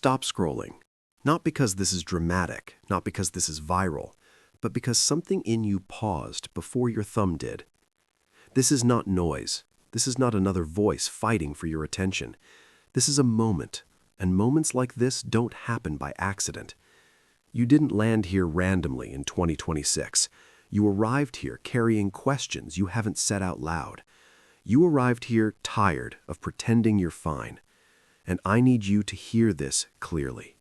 Stop scrolling. Not because this is dramatic, not because this is viral, but because something in you paused before your thumb did. This is not noise. This is not another voice fighting for your attention. This is a moment, and moments like this don't happen by accident. You didn't land here randomly in 2026. You arrived here carrying questions you haven't said out loud. You arrived here tired of pretending you're fine. And I need you to hear this clearly.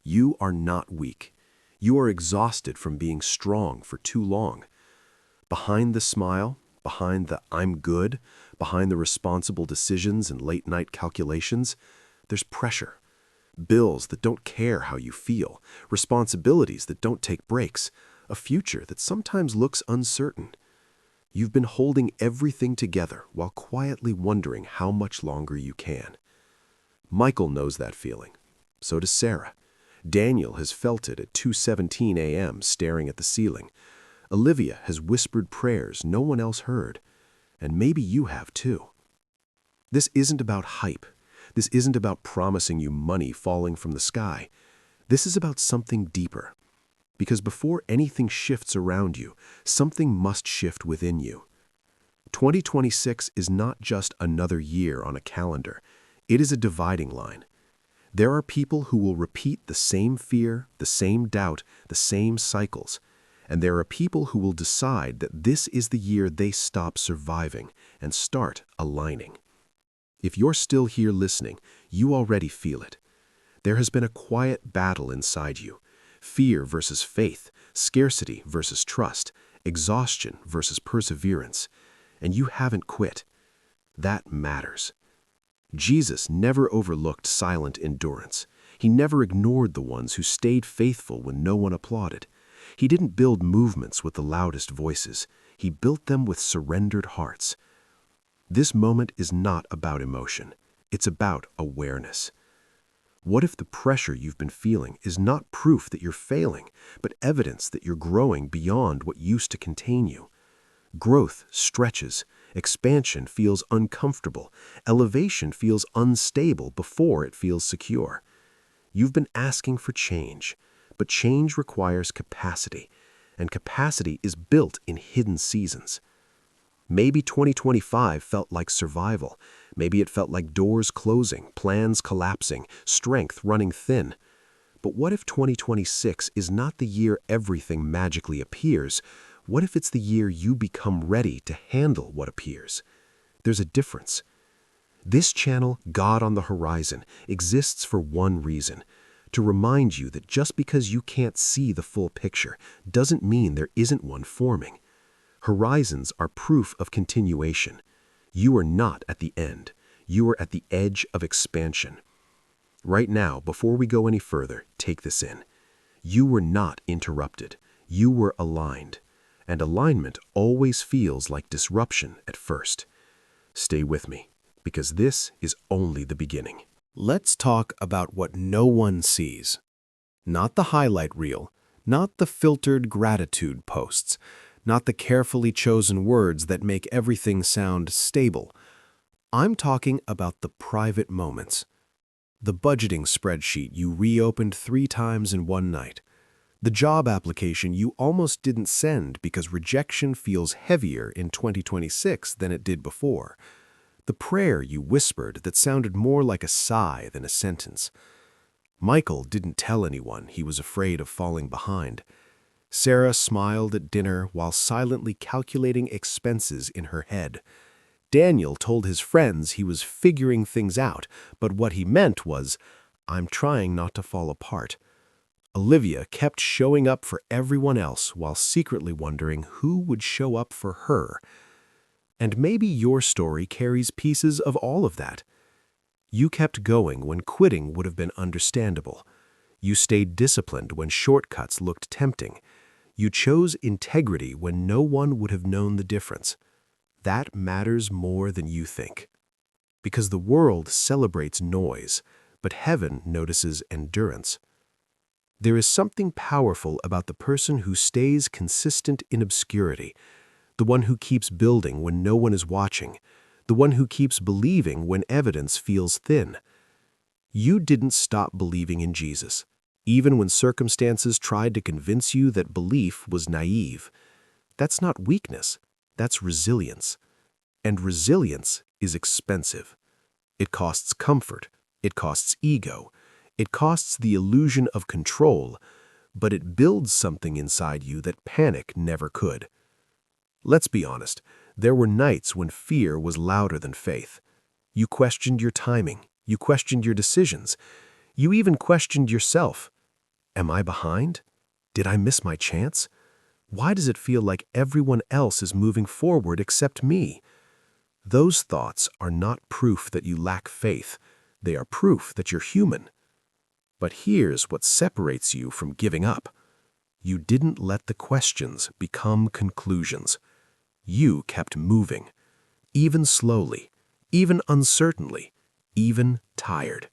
You are not weak. You are exhausted from being strong for too long. Behind the smile, behind the "I'm good," behind the responsible decisions and late-night calculations, there's pressure. Bills that don't care how you feel, responsibilities that don't take breaks, a future that sometimes looks uncertain. You've been holding everything together while quietly wondering how much longer you can. Michael knows that feeling. So does Sarah. Daniel has felt it at 2:17 a.m. staring at the ceiling. Olivia has whispered prayers no one else heard. And maybe you have too. This isn't about hype. This isn't about promising you money falling from the sky. This is about something deeper. Because before anything shifts around you, something must shift within you. 2026 is not just another year on a calendar. It is a dividing line. There are people who will repeat the same fear, the same doubt, the same cycles. And there are people who will decide that this is the year they stop surviving and start aligning. If you're still here listening, you already feel it. There has been a quiet battle inside you. Fear versus faith, scarcity versus trust, exhaustion versus perseverance. And you haven't quit. That matters. Jesus never overlooked silent endurance. He never ignored the ones who stayed faithful when no one applauded. He didn't build movements with the loudest voices. He built them with surrendered hearts. This moment is not about emotion. It's about awareness. What if the pressure you've been feeling is not proof that you're failing, but evidence that you're growing beyond what used to contain you? Growth stretches. Expansion feels uncomfortable. Elevation feels unstable before it feels secure. You've been asking for change, but change requires capacity, and capacity is built in hidden seasons. Maybe 2025 felt like survival. Maybe it felt like doors closing, plans collapsing, strength running thin. But what if 2026 is not the year everything magically appears? What if it's the year you become ready to handle what appears? There's a difference. This channel, God on the Horizon, exists for one reason: to remind you that just because you can't see the full picture doesn't mean there isn't one forming. Horizons are proof of continuation. You are not at the end. You are at the edge of expansion. Right now, before we go any further, take this in. You were not interrupted. You were aligned. And alignment always feels like disruption at first. Stay with me, because this is only the beginning. Let's talk about what no one sees. Not the highlight reel, not the filtered gratitude posts, not the carefully chosen words that make everything sound stable. I'm talking about the private moments. The budgeting spreadsheet you reopened 3 times in one night. The job application you almost didn't send because rejection feels heavier in 2026 than it did before. The prayer you whispered that sounded more like a sigh than a sentence. Michael didn't tell anyone he was afraid of falling behind. Sarah smiled at dinner while silently calculating expenses in her head. Daniel told his friends he was figuring things out, but what he meant was, "I'm trying not to fall apart." Olivia kept showing up for everyone else while secretly wondering who would show up for her. And maybe your story carries pieces of all of that. You kept going when quitting would have been understandable. You stayed disciplined when shortcuts looked tempting. You chose integrity when no one would have known the difference. That matters more than you think. Because the world celebrates noise, but heaven notices endurance. There is something powerful about the person who stays consistent in obscurity, the one who keeps building when no one is watching, the one who keeps believing when evidence feels thin. You didn't stop believing in Jesus, even when circumstances tried to convince you that belief was naive. That's not weakness, that's resilience. And resilience is expensive. It costs comfort, it costs ego, it costs the illusion of control, but it builds something inside you that panic never could. Let's be honest, there were nights when fear was louder than faith. You questioned your timing, you questioned your decisions, you even questioned yourself. Am I behind? Did I miss my chance? Why does it feel like everyone else is moving forward except me? Those thoughts are not proof that you lack faith. They are proof that you're human. But here's what separates you from giving up. You didn't let the questions become conclusions. You kept moving, even slowly, even uncertainly, even tired.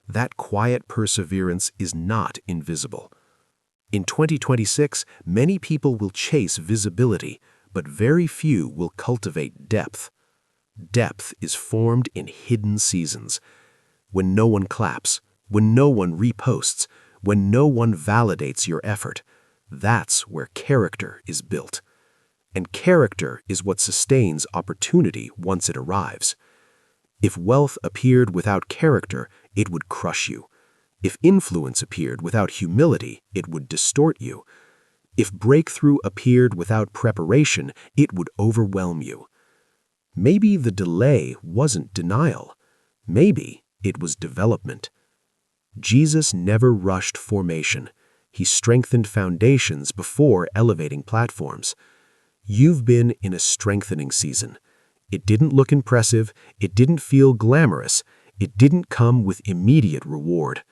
That quiet perseverance is not invisible. In 2026, many people will chase visibility, but very few will cultivate depth. Depth is formed in hidden seasons. When no one claps, when no one reposts, when no one validates your effort, that's where character is built. And character is what sustains opportunity once it arrives. If wealth appeared without character, it would crush you. If influence appeared without humility, it would distort you. If breakthrough appeared without preparation, it would overwhelm you. Maybe the delay wasn't denial. Maybe it was development. Jesus never rushed formation. He strengthened foundations before elevating platforms. You've been in a strengthening season. It didn't look impressive, it didn't feel glamorous, it didn't come with immediate reward,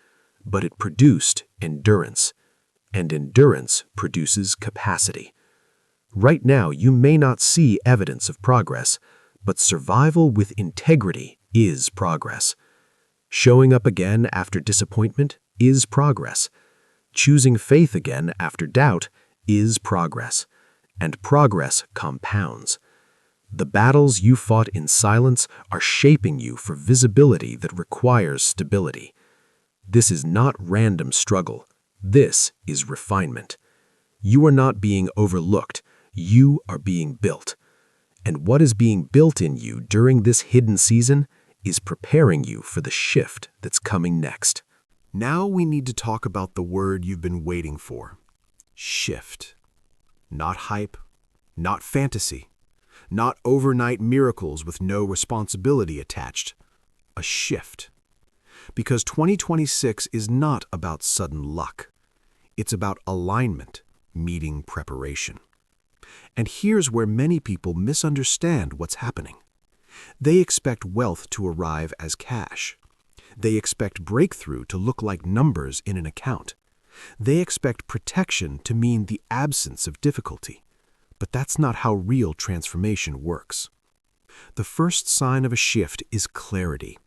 but it produced endurance. And endurance produces capacity. Right now, you may not see evidence of progress, but survival with integrity is progress. Showing up again after disappointment is progress. Choosing faith again after doubt is progress. And progress compounds. The battles you fought in silence are shaping you for visibility that requires stability. This is not random struggle. This is refinement. You are not being overlooked. You are being built. And what is being built in you during this hidden season is preparing you for the shift that's coming next. Now we need to talk about the word you've been waiting for. Shift. Not hype, not fantasy, not overnight miracles with no responsibility attached. A shift. Because 2026 is not about sudden luck. It's about alignment meeting preparation. And here's where many people misunderstand what's happening. They expect wealth to arrive as cash. They expect breakthrough to look like numbers in an account. They expect protection to mean the absence of difficulty. But that's not how real transformation works. The first sign of a shift is clarity.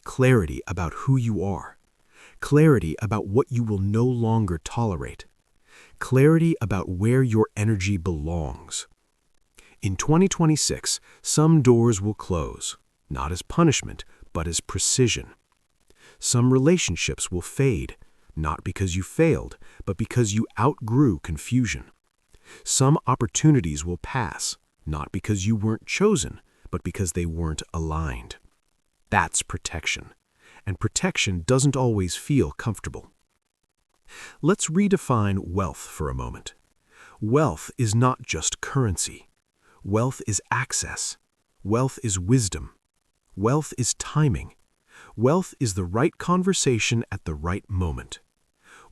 Clarity about who you are. Clarity about what you will no longer tolerate. Clarity about where your energy belongs. In 2026, some doors will close, not as punishment, but as precision. Some relationships will fade, not because you failed, but because you outgrew confusion. Some opportunities will pass, not because you weren't chosen, but because they weren't aligned. That's protection, and protection doesn't always feel comfortable. Let's redefine wealth for a moment. Wealth is not just currency. Wealth is access. Wealth is wisdom. Wealth is timing. Wealth is the right conversation at the right moment.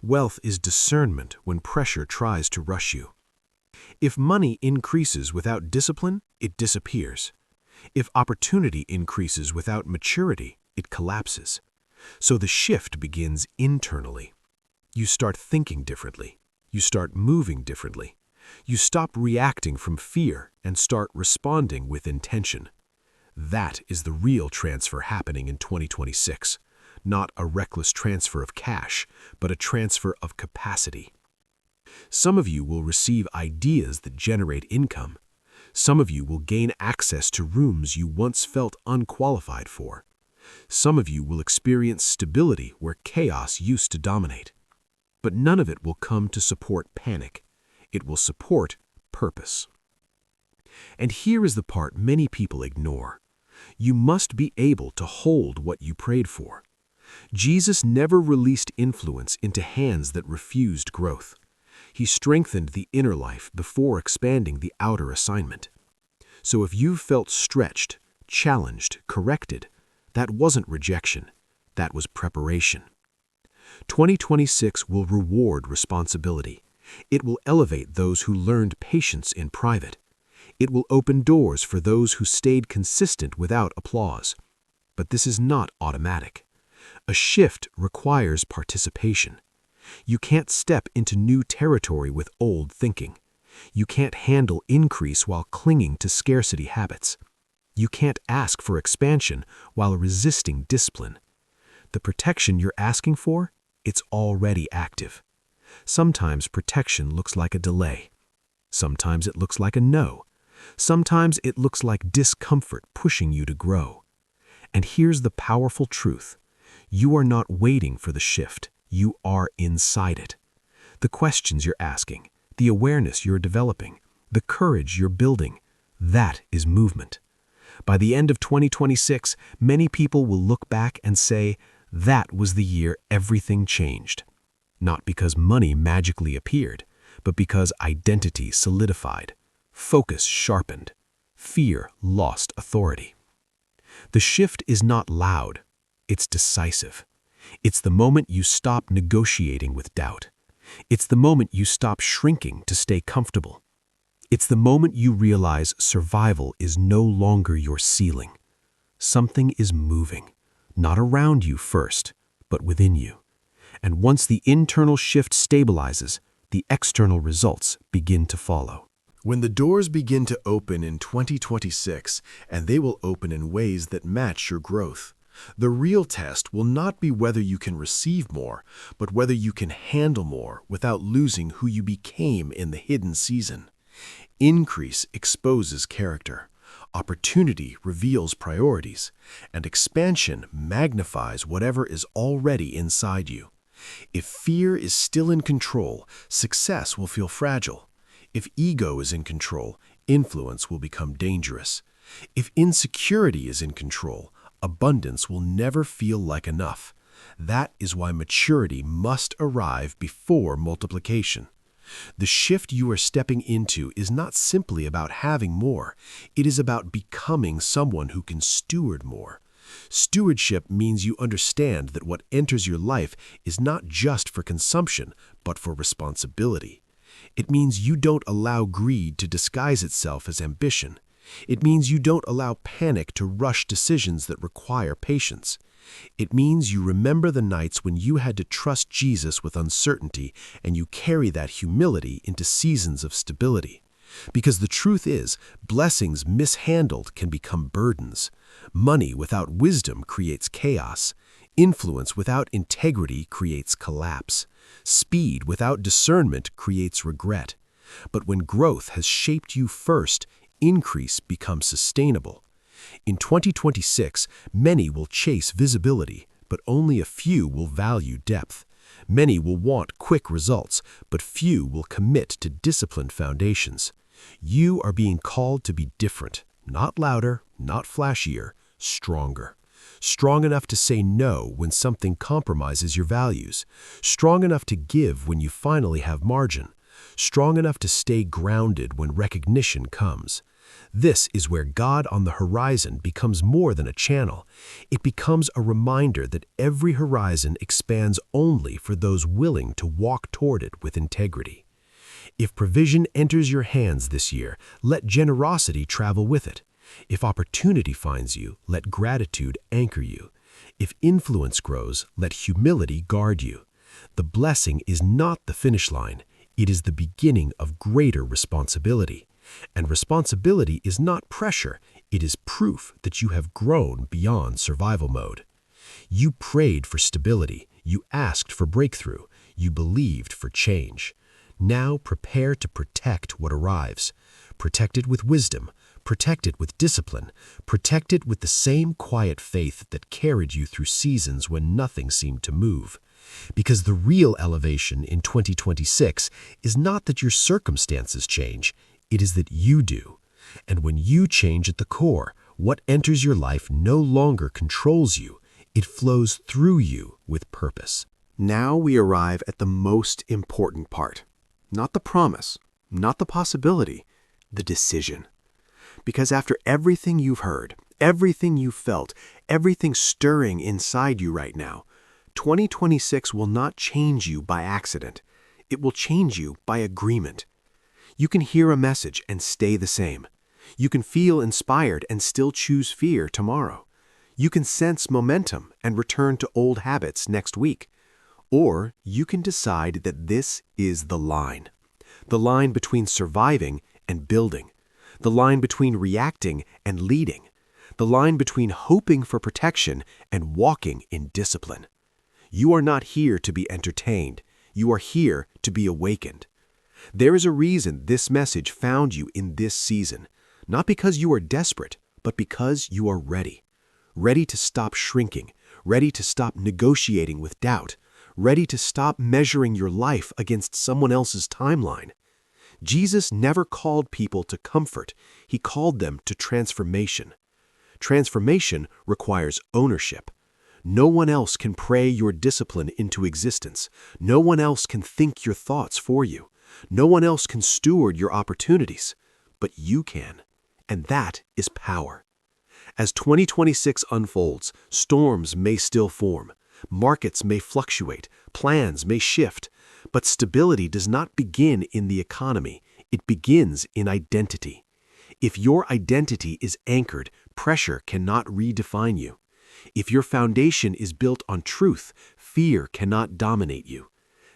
Wealth is discernment when pressure tries to rush you. If money increases without discipline, it disappears. If opportunity increases without maturity, it collapses. So the shift begins internally. You start thinking differently. You start moving differently. You stop reacting from fear and start responding with intention. That is the real transfer happening in 2026. Not a reckless transfer of cash, but a transfer of capacity. Some of you will receive ideas that generate income. Some of you will gain access to rooms you once felt unqualified for. Some of you will experience stability where chaos used to dominate. But none of it will come to support panic. It will support purpose. And here is the part many people ignore. You must be able to hold what you prayed for. Jesus never released influence into hands that refused growth. He strengthened the inner life before expanding the outer assignment. So if you've felt stretched, challenged, corrected, that wasn't rejection. That was preparation. 2026 will reward responsibility. It will elevate those who learned patience in private. It will open doors for those who stayed consistent without applause. But this is not automatic. A shift requires participation. You can't step into new territory with old thinking. You can't handle increase while clinging to scarcity habits. You can't ask for expansion while resisting discipline. The protection you're asking for, it's already active. Sometimes protection looks like a delay. Sometimes it looks like a no. Sometimes it looks like discomfort pushing you to grow. And here's the powerful truth. You are not waiting for the shift. You are inside it. The questions you're asking, the awareness you're developing, the courage you're building, that is movement. By the end of 2026, many people will look back and say, that was the year everything changed. Not because money magically appeared, but because identity solidified, focus sharpened, fear lost authority. The shift is not loud, it's decisive. It's the moment you stop negotiating with doubt. It's the moment you stop shrinking to stay comfortable. It's the moment you realize survival is no longer your ceiling. Something is moving, not around you first, but within you. And once the internal shift stabilizes, the external results begin to follow. When the doors begin to open in 2026, and they will open in ways that match your growth, the real test will not be whether you can receive more, but whether you can handle more without losing who you became in the hidden season. Increase exposes character, opportunity reveals priorities, and expansion magnifies whatever is already inside you. If fear is still in control, success will feel fragile. If ego is in control, influence will become dangerous. If insecurity is in control, abundance will never feel like enough. That is why maturity must arrive before multiplication. The shift you are stepping into is not simply about having more. It is about becoming someone who can steward more. Stewardship means you understand that what enters your life is not just for consumption, but for responsibility. It means you don't allow greed to disguise itself as ambition. It means you don't allow panic to rush decisions that require patience. It means you remember the nights when you had to trust Jesus with uncertainty, and you carry that humility into seasons of stability. Because the truth is, blessings mishandled can become burdens. Money without wisdom creates chaos. Influence without integrity creates collapse. Speed without discernment creates regret. But when growth has shaped you first, increase becomes sustainable. In 2026, many will chase visibility, but only a few will value depth. Many will want quick results, but few will commit to disciplined foundations. You are being called to be different, not louder, not flashier, stronger. Strong enough to say no when something compromises your values. Strong enough to give when you finally have margin. Strong enough to stay grounded when recognition comes. This is where God on the horizon becomes more than a channel. It becomes a reminder that every horizon expands only for those willing to walk toward it with integrity. If provision enters your hands this year, let generosity travel with it. If opportunity finds you, let gratitude anchor you. If influence grows, let humility guard you. The blessing is not the finish line. It is the beginning of greater responsibility. And responsibility is not pressure. It is proof that you have grown beyond survival mode. You prayed for stability. You asked for breakthrough. You believed for change. Now prepare to protect what arrives. Protect it with wisdom. Protect it with discipline. Protect it with the same quiet faith that carried you through seasons when nothing seemed to move. Because the real elevation in 2026 is not that your circumstances change, it is that you do. And when you change at the core, what enters your life no longer controls you. It flows through you with purpose. Now we arrive at the most important part. Not the promise, not the possibility, the decision. Because after everything you've heard, everything you've felt, everything stirring inside you right now, 2026 will not change you by accident. It will change you by agreement. You can hear a message and stay the same. You can feel inspired and still choose fear tomorrow. You can sense momentum and return to old habits next week. Or you can decide that this is the line between surviving and building, the line between reacting and leading, the line between hoping for protection and walking in discipline. You are not here to be entertained. You are here to be awakened. There is a reason this message found you in this season, not because you are desperate, but because you are ready. Ready to stop shrinking, ready to stop negotiating with doubt, ready to stop measuring your life against someone else's timeline. Jesus never called people to comfort. He called them to transformation. Transformation requires ownership. No one else can pray your discipline into existence. No one else can think your thoughts for you. No one else can steward your opportunities. But you can. And that is power. As 2026 unfolds, storms may still form. Markets may fluctuate. Plans may shift. But stability does not begin in the economy. It begins in identity. If your identity is anchored, pressure cannot redefine you. If your foundation is built on truth, fear cannot dominate you.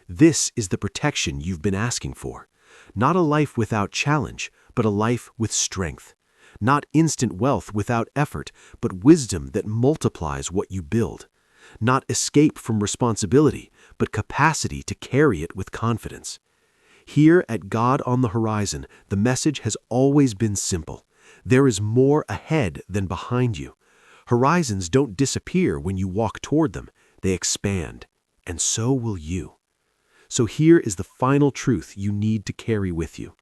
This is the protection you've been asking for. Not a life without challenge, but a life with strength. Not instant wealth without effort, but wisdom that multiplies what you build. Not escape from responsibility, but capacity to carry it with confidence. Here at God on the Horizon, the message has always been simple. There is more ahead than behind you. Horizons don't disappear when you walk toward them. They expand, and so will you. So here is the final truth you need to carry with you.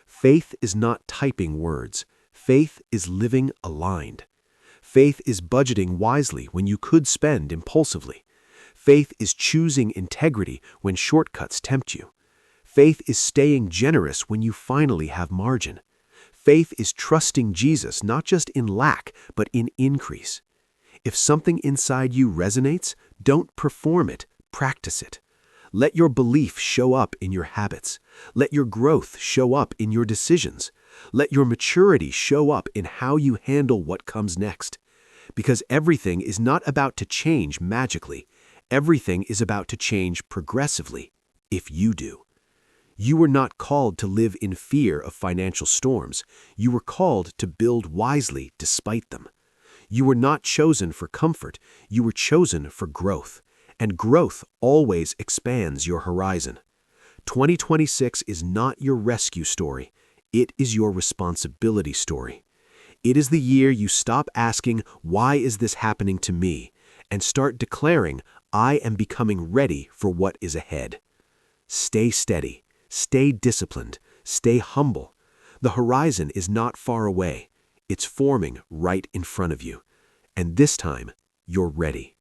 Faith is not typing words. Faith is living aligned. Faith is budgeting wisely when you could spend impulsively. Faith is choosing integrity when shortcuts tempt you. Faith is staying generous when you finally have margin. Faith is trusting Jesus not just in lack, but in increase. If something inside you resonates, don't perform it, practice it. Let your belief show up in your habits. Let your growth show up in your decisions. Let your maturity show up in how you handle what comes next. Because everything is not about to change magically. Everything is about to change progressively, if you do. You were not called to live in fear of financial storms. You were called to build wisely despite them. You were not chosen for comfort. You were chosen for growth. And growth always expands your horizon. 2026 is not your rescue story. It is your responsibility story. It is the year you stop asking, "Why is this happening to me?" and start declaring, "I am becoming ready for what is ahead." Stay steady. Stay disciplined. Stay humble. The horizon is not far away. It's forming right in front of you. And this time, you're ready.